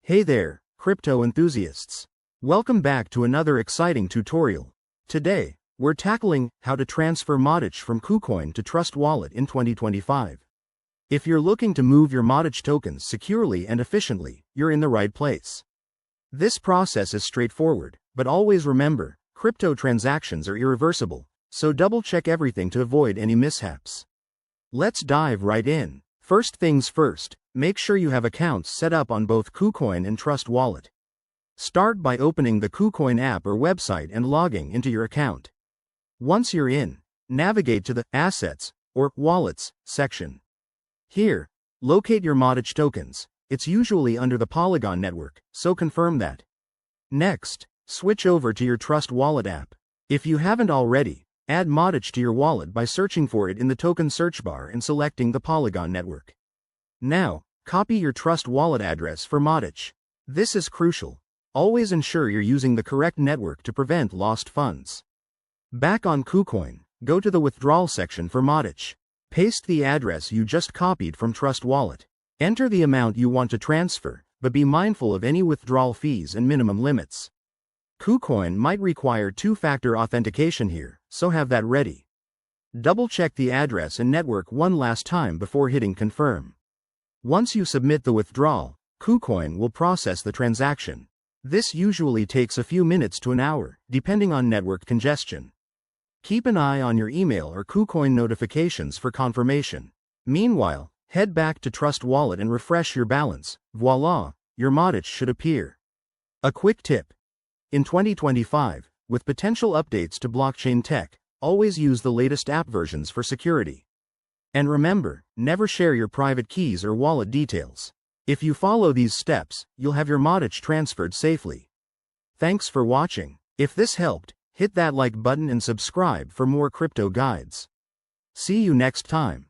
Hey there, crypto enthusiasts. Welcome back to another exciting tutorial. Today, we're tackling how to transfer Modic from KuCoin to Trust Wallet in 2025. If you're looking to move your Modic tokens securely and efficiently, you're in the right place. This process is straightforward, but always remember, crypto transactions are irreversible, so double-check everything to avoid any mishaps. Let's dive right in. First things first, make sure you have accounts set up on both KuCoin and Trust Wallet. Start by opening the KuCoin app or website and logging into your account. Once you're in, navigate to the Assets or Wallets section. Here, locate your Modic tokens. It's usually under the Polygon network, so confirm that. Next, switch over to your Trust Wallet app. If you haven't already, add Modic to your wallet by searching for it in the token search bar and selecting the Polygon network. Now, copy your Trust Wallet address for Modic. This is crucial. Always ensure you're using the correct network to prevent lost funds. Back on KuCoin, go to the Withdrawal section for Modic. Paste the address you just copied from Trust Wallet. Enter the amount you want to transfer, but be mindful of any withdrawal fees and minimum limits. KuCoin might require two-factor authentication here, so have that ready. Double-check the address and network one last time before hitting confirm. Once you submit the withdrawal, KuCoin will process the transaction. This usually takes a few minutes to an hour, depending on network congestion. Keep an eye on your email or KuCoin notifications for confirmation. Meanwhile, head back to Trust Wallet and refresh your balance. Voila, your Modic should appear. A quick tip. In 2025, with potential updates to blockchain tech, always use the latest app versions for security. And remember, never share your private keys or wallet details. If you follow these steps, you'll have your Modic transferred safely. Thanks for watching. If this helped, hit that like button and subscribe for more crypto guides. See you next time.